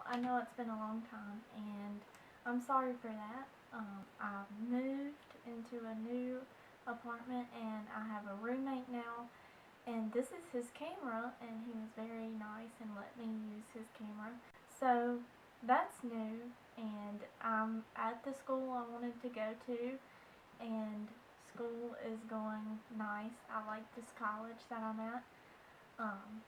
I know it's been a long time, and I'm sorry for that. I've moved into a new apartment, and I have a roommate now, and this is his camera, and he was very nice and let me use his camera. So that's new, and I'm at the school I wanted to go to, and school is going nice. I like this college that I'm at. Um,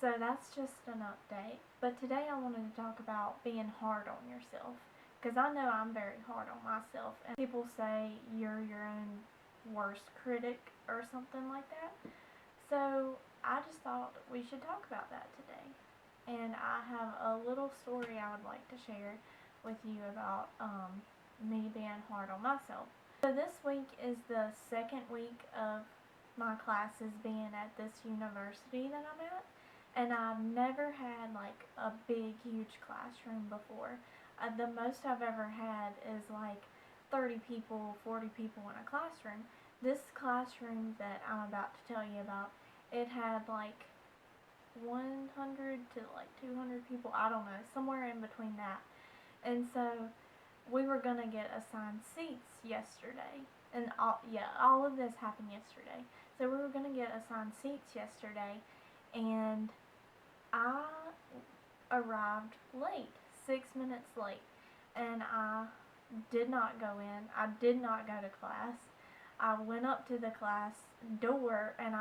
so that's just an update. But today I wanted to talk about being hard on yourself. Because I know I'm very hard on myself. And people say you're your own worst critic or something like that. So I just thought we should talk about that today. And I have a little story I would like to share with you about me being hard on myself. So this week is the second week of my classes being at this university that I'm at, and I've never had like a big huge classroom before. The most I've ever had is like 30 people, 40 people in a classroom. This classroom that I'm about to tell you about, it had like 100 to like 200 people, I don't know, somewhere in between that. And so we were gonna get assigned seats yesterday, and all of this happened yesterday. So we were gonna get assigned seats yesterday, and I arrived late, 6 minutes late, and I did not go in. I did not go to class. I went up to the class door, and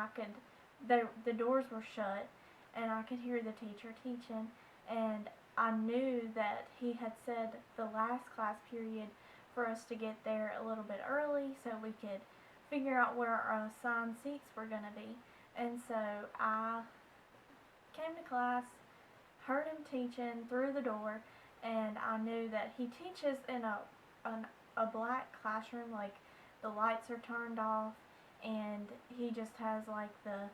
the doors were shut, and I could hear the teacher teaching, and I knew that he had said the last class period for us to get there a little bit early so we could figure out where our assigned seats were going to be. And so I came to class, heard him teaching through the door, and I knew that he teaches in a black classroom, like the lights are turned off, and he just has like the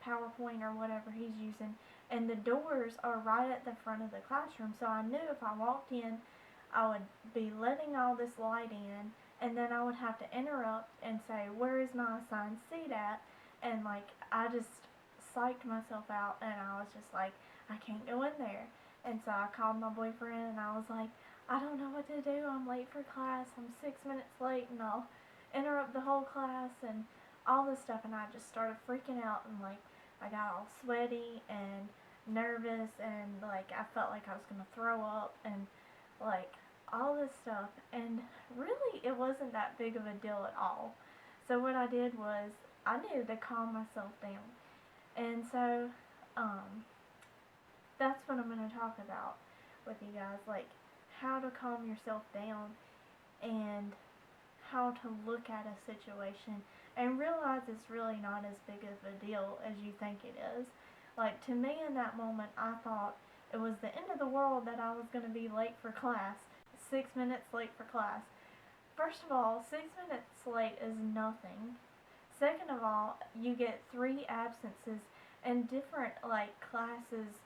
PowerPoint or whatever he's using, and the doors are right at the front of the classroom. So I knew if I walked in, I would be letting all this light in, and then I would have to interrupt and say, where is my assigned seat at? And like, I just psyched myself out, and I was just like, I can't go in there. And so I called my boyfriend, and I was like, I don't know what to do. I'm late for class. I'm 6 minutes late, and I'll interrupt the whole class and all this stuff. And I just started freaking out, and like, I got all sweaty and nervous, and like, I felt like I was gonna throw up, and like, all this stuff. And really, it wasn't that big of a deal at all. So what I did was, I needed to calm myself down. And so, that's what I'm going to talk about with you guys, like how to calm yourself down and how to look at a situation and realize it's really not as big of a deal as you think it is. Like, to me in that moment, I thought it was the end of the world that I was going to be late for class, 6 minutes late for class. First of all, 6 minutes late is nothing. Second of all, you get 3 absences, and different like classes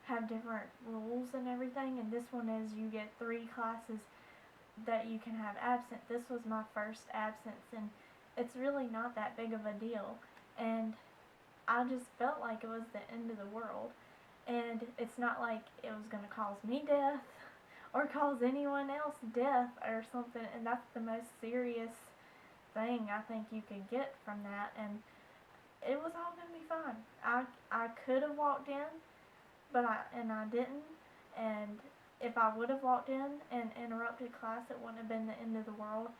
have different rules and everything, and this one is you get 3 classes that you can have absent. This was my first absence, and it's really not that big of a deal, and I just felt like it was the end of the world. And it's not like it was going to cause me death or cause anyone else death or something, and that's the most serious thing I think you could get from that. And it was all going to be fine. I could have walked in, but I didn't, and if I would have walked in and interrupted class, it wouldn't have been the end of the world.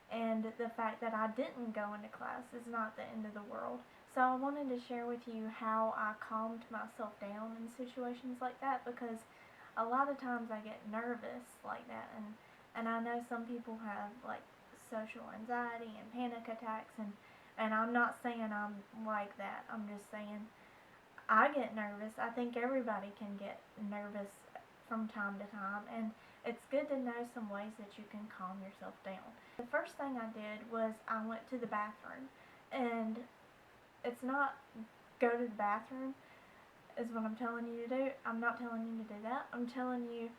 And the fact that I didn't go into class is not the end of the world. So I wanted to share with you how I calmed myself down in situations like that, because a lot of times I get nervous like that, and I know some people have like social anxiety and panic attacks, and I'm not saying I'm like that. I'm just saying I get nervous. I think everybody can get nervous from time to time, and it's good to know some ways that you can calm yourself down. The first thing I did was I went to the bathroom, and it's not go to the bathroom is what I'm telling you to do. I'm not telling you to do that. I'm telling you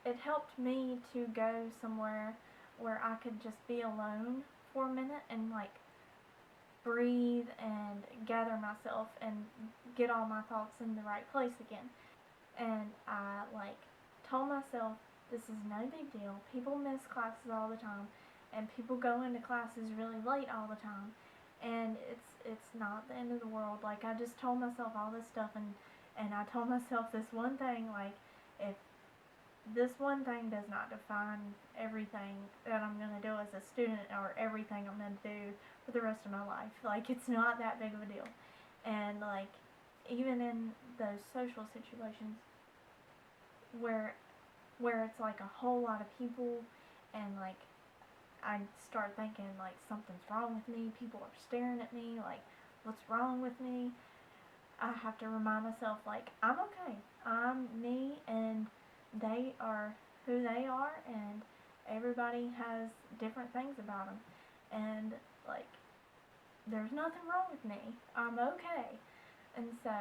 it helped me to go somewhere where I could just be alone for a minute and like breathe and gather myself and get all my thoughts in the right place again. And I like told myself this is no big deal. People miss classes all the time, and people go into classes really late all the time, and it's not the end of the world. Like, I just told myself all this stuff, and I told myself this one thing, like, if this one thing does not define everything that I'm going to do as a student or everything I'm going to do for the rest of my life. Like, it's not that big of a deal. And, like, even in those social situations where it's like a whole lot of people, and like I start thinking like something's wrong with me, people are staring at me, like what's wrong with me, I have to remind myself like I'm okay, I'm me, and they are who they are, and everybody has different things about them, and like there's nothing wrong with me, I'm okay. And so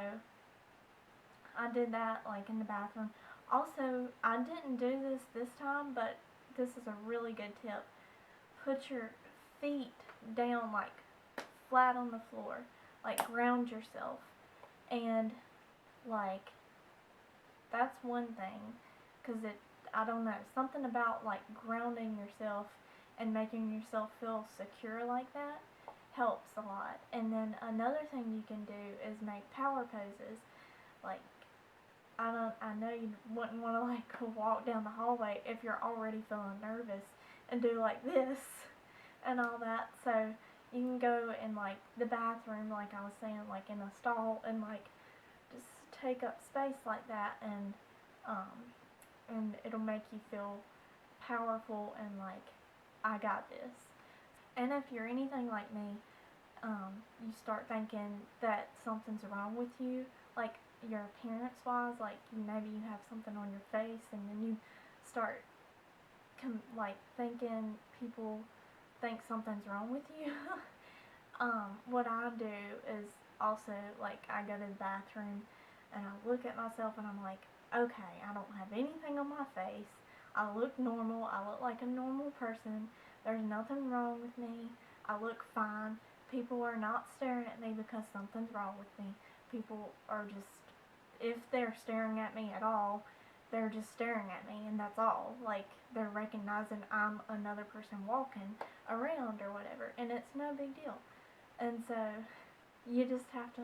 I did that like in the bathroom. Also, I didn't do this time, but this is a really good tip. Put your feet down like flat on the floor, like ground yourself. And like that's one thing, cuz I don't know, something about like grounding yourself and making yourself feel secure like that helps a lot. And then another thing you can do is make power poses. Like I know you wouldn't want to like walk down the hallway if you're already feeling nervous and do like this and all that. So you can go in like the bathroom, like I was saying, like in a stall, and like just take up space like that, and it'll make you feel powerful and like I got this. And if you're anything like me, you start thinking that something's wrong with you, like your appearance wise, like maybe you have something on your face, and then you start like thinking people think something's wrong with you. What I do is also like I go to the bathroom and I look at myself and I'm like, okay, I don't have anything on my face. I look normal. I look like a normal person. There's nothing wrong with me. I look fine. People are not staring at me because something's wrong with me. People are just, if they're staring at me at all, they're just staring at me, and that's all. Like, they're recognizing I'm another person walking around or whatever, and it's no big deal. And so you just have to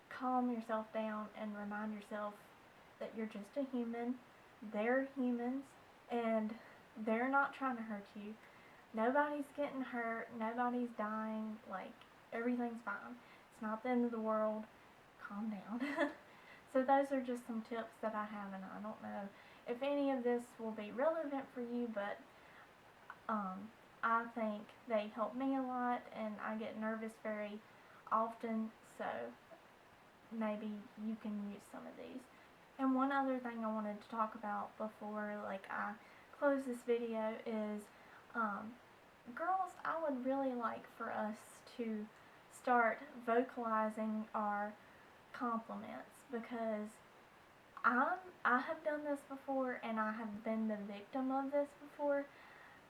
calm yourself down and remind yourself that you're just a human. They're humans, and they're not trying to hurt you. Nobody's getting hurt. Nobody's dying. Like, everything's fine. It's not the end of the world. Calm down. So those are just some tips that I have, and I don't know if any of this will be relevant for you, but I think they help me a lot, and I get nervous very often, so maybe you can use some of these. And one other thing I wanted to talk about before like I close this video is girls, I would really like for us to start vocalizing our compliments, because I have done this before, and I have been the victim of this before.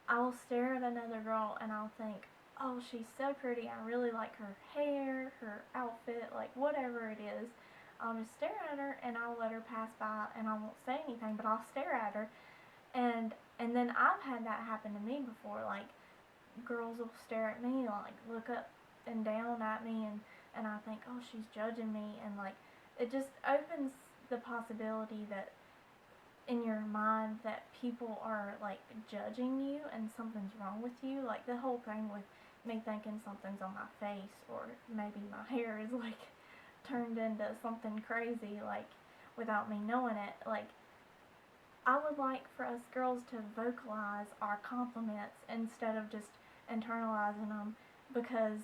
I'll stare at another girl and I'll think, oh, she's so pretty, I really like her hair, her outfit, like whatever it is. I'll just stare at her and I'll let her pass by and I won't say anything, but I'll stare at her. And then I've had that happen to me before. Like, girls will stare at me, like look up and down at me, and I think, oh, she's judging me, and like it just opens the possibility that in your mind that people are like judging you and something's wrong with you. Like the whole thing with me thinking something's on my face, or maybe my hair is like turned into something crazy, like without me knowing it. Like, I would like for us girls to vocalize our compliments instead of just internalizing them, because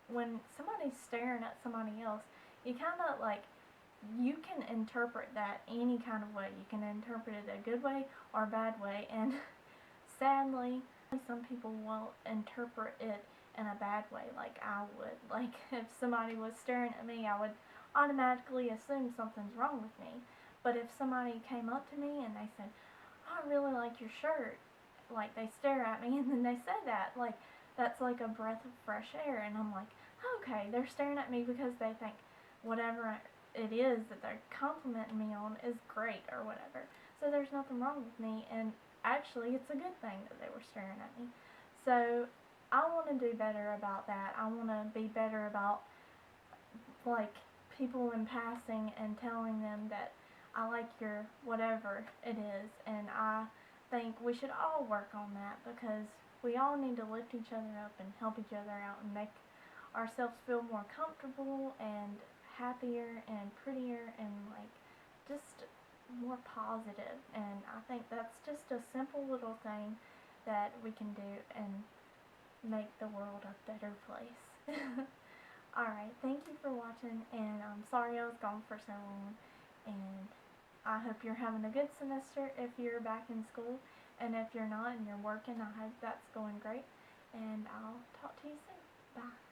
when somebody's staring at somebody else, you kind of like, you can interpret that any kind of way. You can interpret it a good way or a bad way, and sadly, some people will interpret it in a bad way, like I would. Like, if somebody was staring at me, I would automatically assume something's wrong with me. But if somebody came up to me and they said, oh, I really like your shirt, like they stare at me and then they say that, like that's like a breath of fresh air, and I'm like, okay, they're staring at me because they think whatever it is that they're complimenting me on is great or whatever. So there's nothing wrong with me, and actually it's a good thing that they were staring at me. So I want to do better about that. I want to be better about, like, people in passing and telling them that I like your whatever it is, and I think we should all work on that because we all need to lift each other up and help each other out and make ourselves feel more comfortable and happier and prettier and, like, just more positive. And I think that's just a simple little thing that we can do and make the world a better place. Alright, thank you for watching, and I'm sorry I was gone for so long, and I hope you're having a good semester if you're back in school, and if you're not and you're working, I hope that's going great, and I'll talk to you soon. Bye.